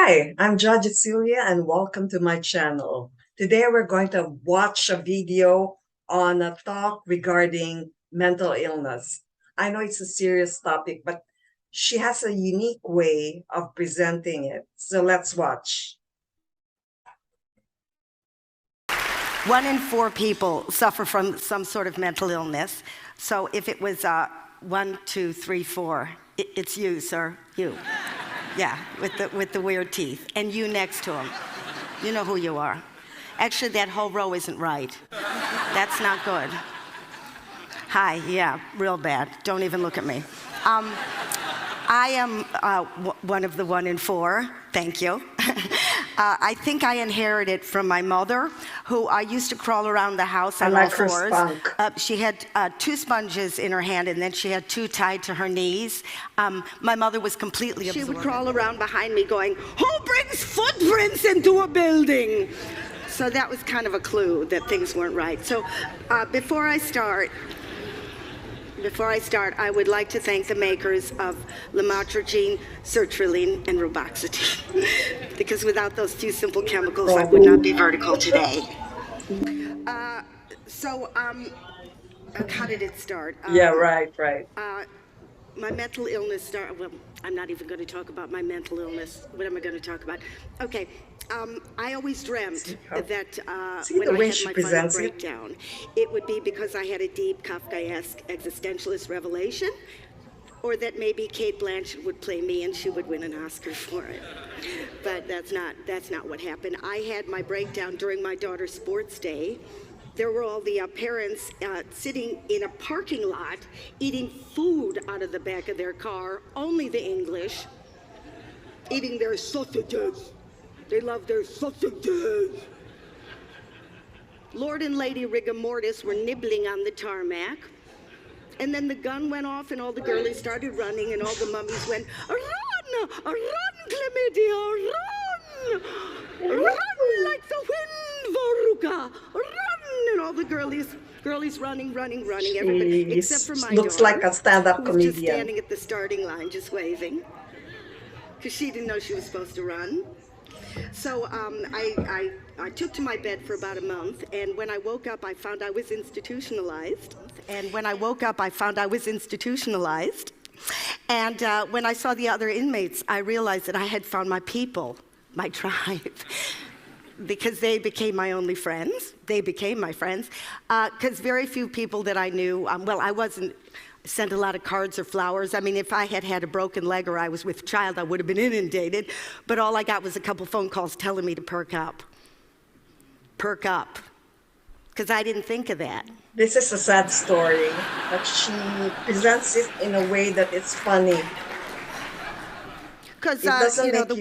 Hi, I'm Jojisilia and welcome to my channel. Today we're going to watch a video on a talk regarding mental illness. I know it's a serious topic, but she has a unique way of presenting it. So let's watch. 1 in 4 people suffer from some sort of mental illness. So if it was 1, 2, 3, 4, it's you, sir, you. Yeah, with the weird teeth, and you next to him. You know who you are. Actually, that whole row isn't right. That's not good. Hi, yeah, real bad. Don't even look at me. I am one of the 1 in 4. Thank you. I think I inherited from my mother, who I used to crawl around the house on all fours. She had 2 sponges in her hand, and then she had 2 tied to her knees. My mother was completely absorbed. She would crawl around behind me going, "Who brings footprints into a building?" So that was kind of a clue that things weren't right. So before I start, I would like to thank the makers of lamotrigine, sertraline, and reboxetine, because without those 2 simple chemicals, I would not be vertical today. How did it start? Yeah, right. My mental illness started, well, I'm not even going to talk about my mental illness. What am I going to talk about? Okay, I always dreamt that when I had my final breakdown, it would be because I had a deep Kafkaesque existentialist revelation, or that maybe Cate Blanchett would play me and she would win an Oscar for it. But that's not what happened. I had my breakdown during my daughter's sports day. There were all the parents sitting in a parking lot eating food out of the back of their car, only the English, eating their sausages. They love their sausages. Lord and Lady Rigor Mortis were nibbling on the tarmac. And then the gun went off and all the girlies started running and all the mummies went, "Run! Run, Chlamydia, run! Run like the wind, Veruca! Run!" And all the girlies running, everybody, except for my looks daughter, like a stand-up who was comedian. just standing at the starting line, just waving, because she didn't know she was supposed to run. So I took to my bed for about a month, and when I woke up, I found I was institutionalized. And when I saw the other inmates, I realized that I had found my people, my tribe. Because they became my only friends. They became my friends. Because very few people that I knew, I wasn't sent a lot of cards or flowers. I mean, if I had had a broken leg or I was with child, I would have been inundated. But all I got was a couple phone calls telling me to perk up. Perk up. Because I didn't think of that. This is a sad story, but she presents it in a way that it's funny. Because, the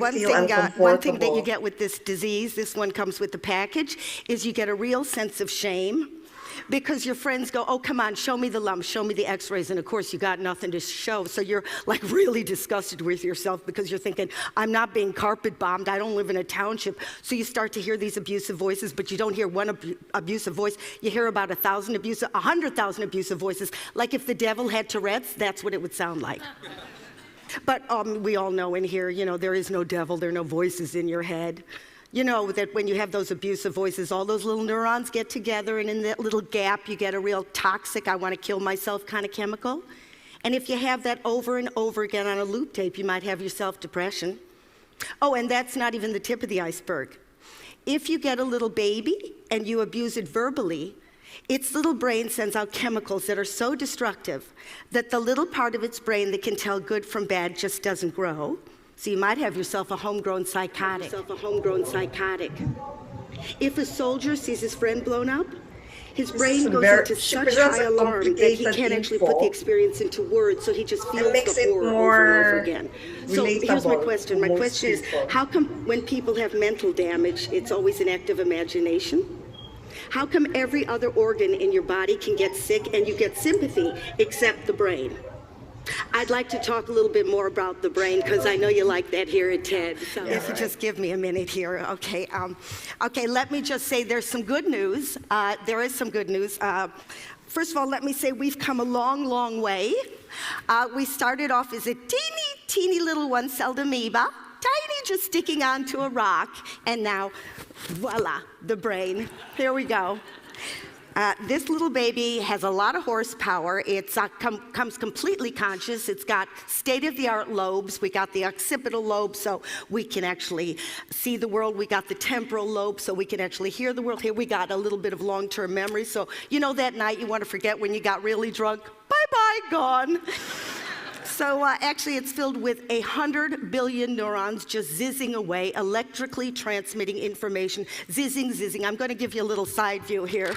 one thing that you get with this disease, this one comes with the package, is you get a real sense of shame. Because your friends go, "Oh, come on, show me the lumps, show me the x-rays," and of course you got nothing to show. So you're like really disgusted with yourself because you're thinking, "I'm not being carpet bombed, I don't live in a township." So you start to hear these abusive voices, but you don't hear one abusive voice. You hear about 100,000 abusive voices. Like if the devil had Tourette's, that's what it would sound like. But we all know in here, there is no devil, there are no voices in your head. You know that when you have those abusive voices, all those little neurons get together, and in that little gap, you get a real toxic, I want to kill myself kind of chemical. And if you have that over and over again on a loop tape, you might have yourself depression. Oh, and that's not even the tip of the iceberg. If you get a little baby and you abuse it verbally, its little brain sends out chemicals that are so destructive that the little part of its brain that can tell good from bad just doesn't grow. So you might have yourself a homegrown psychotic. If a soldier sees his friend blown up, his brain goes into such high alarm that he can't actually put the experience into words, so he just feels the horror over and over again. So here's my question. My question is, how come when people have mental damage, it's always an act of imagination? How come every other organ in your body can get sick and you get sympathy except the brain? I'd like to talk a little bit more about the brain because I know you like that here at TED. So if you just give me a minute here, okay. Okay, let me just say there's some good news. There is some good news. First of all, let me say we've come a long, long way. We started off as a teeny, teeny little one-celled amoeba, just sticking onto a rock, and now, voila, the brain. Here we go. This little baby has a lot of horsepower. It comes completely conscious. It's got state-of-the-art lobes. We got the occipital lobe, so we can actually see the world. We got the temporal lobe, so we can actually hear the world. Here we got a little bit of long-term memory. So you know that night you want to forget when you got really drunk? Bye-bye, gone. So actually, it's filled with 100 billion neurons just zizzing away, electrically transmitting information. Zizzing, zizzing. I'm going to give you a little side view here.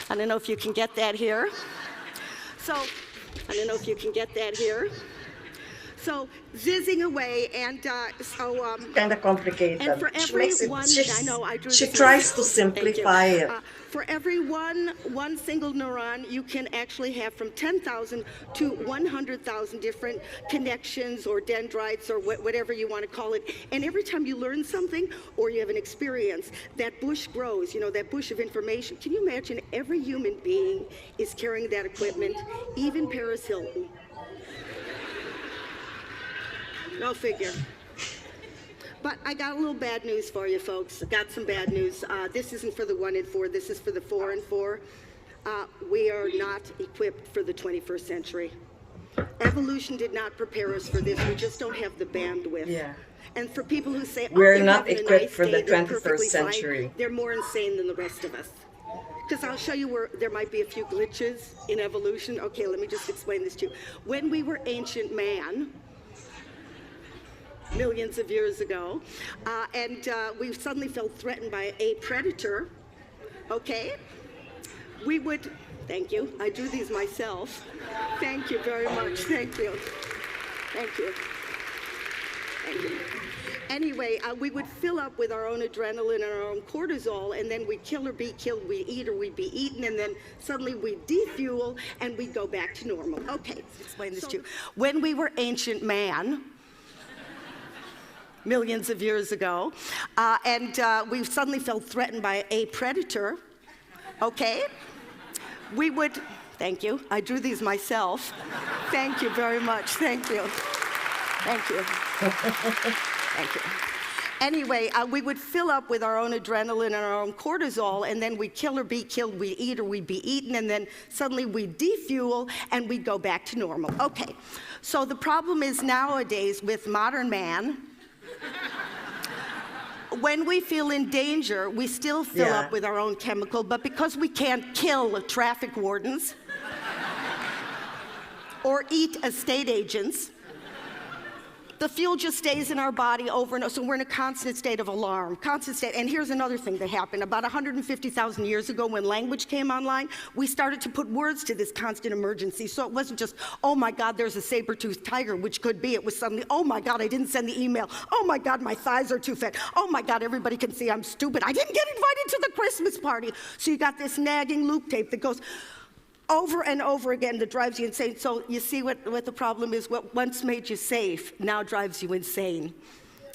I don't know if you can get that here. So zizzing away, and Kind of complicated. and for She every makes it. one, I know I drew She this tries to myself. Thank you. simplify it. For every one single neuron, you can actually have from 10,000 to 100,000 different connections or dendrites or whatever you want to call it. And every time you learn something or you have an experience, that bush grows, you know, that bush of information. Can you imagine every human being is carrying that equipment, even Paris Hilton? No figure. But I got a little bad news for you, folks. Got some bad news. This isn't for the 1 and 4. This is for the 4 and 4. We are not equipped for the 21st century. Evolution did not prepare us for this. We just don't have the bandwidth. Yeah. And for people who say, We're they're not having a equipped nice for the day, they're 21st perfectly fine, century. they're more insane than the rest of us. Because I'll show you where there might be a few glitches in evolution. Okay, let me just explain this to you. When we were ancient man, millions of years ago, and we suddenly felt threatened by a predator, okay? We would, thank you, I drew these myself. Thank you very much, thank you. Thank you. Thank you. Anyway, we would fill up with our own adrenaline and our own cortisol, and then we'd kill or be killed, we'd eat or we'd be eaten, and then suddenly we'd defuel and we'd go back to normal. Okay, let's explain this to you. When we were ancient man, millions of years ago, and we suddenly felt threatened by a predator, okay? We would, thank you, I drew these myself. Thank you very much, thank you. Thank you. Thank you. Anyway, we would fill up with our own adrenaline and our own cortisol, and then we'd kill or be killed, we'd eat or we'd be eaten, and then suddenly we'd defuel and we'd go back to normal. Okay, so the problem is nowadays with modern man, when we feel in danger, we still fill up with our own chemical, but because we can't kill traffic wardens or eat estate agents, the fuel just stays in our body over and over. So we're in a constant state of alarm, constant state. And here's another thing that happened. About 150,000 years ago, when language came online, we started to put words to this constant emergency. So it wasn't just, oh my God, there's a saber-toothed tiger, which could be. It was suddenly, oh my God, I didn't send the email. Oh my God, my thighs are too fat. Oh my God, everybody can see I'm stupid. I didn't get invited to the Christmas party. So you got this nagging loop tape that goes over and over again that drives you insane. So you see what the problem is? What once made you safe now drives you insane.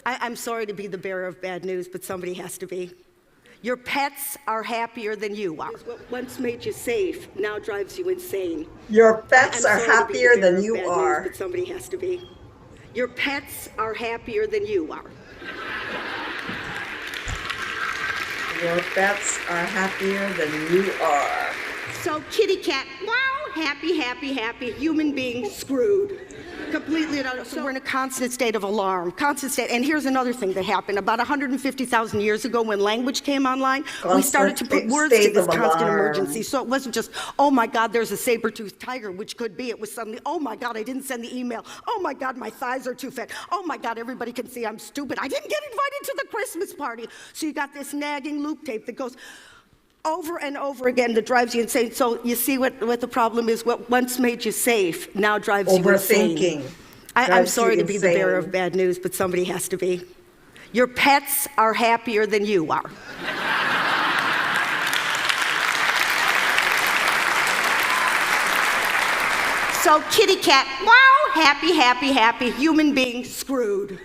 I'm sorry to be the bearer of bad news, but somebody has to be. Your pets are happier than you are. What once made you safe now drives you insane. Your pets are happier than you are. But somebody has to be. Your pets are happier than you are. Your pets are happier than you are. So kitty cat, wow, happy, happy, happy. Human being screwed. Completely. So we're in a constant state of alarm, constant state. And here's another thing that happened. About 150,000 years ago, when language came online, we started to put words to this constant emergency. So it wasn't just, oh my God, there's a saber-toothed tiger, which could be. It was suddenly, oh my God, I didn't send the email. Oh my God, my thighs are too fat. Oh my God, everybody can see I'm stupid. I didn't get invited to the Christmas party. So you got this nagging loop tape that goes over and over again that drives you insane. So you see what the problem is? What once made you safe now drives you insane. Overthinking. I'm sorry to be the bearer of bad news, but somebody has to be. Your pets are happier than you are. So kitty cat, wow, happy, happy, happy. Human being screwed.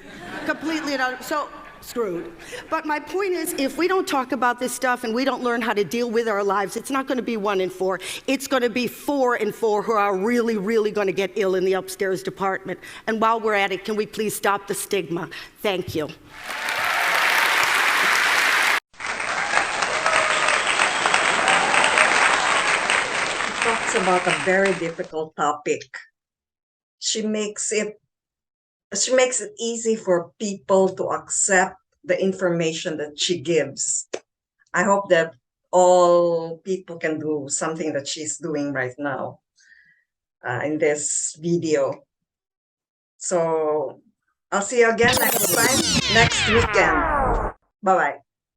Completely. So screwed. But my point is, if we don't talk about this stuff and we don't learn how to deal with our lives, it's not going to be 1 in 4. It's going to be 4 in 4 who are really, really going to get ill in the upstairs department. And while we're at it, can we please stop the stigma? Thank you. Talks about a very difficult topic. She makes it easy for people to accept the information that she gives. I hope that all people can do something that she's doing right now in this video. So I'll see you again next time, next weekend. Bye-bye.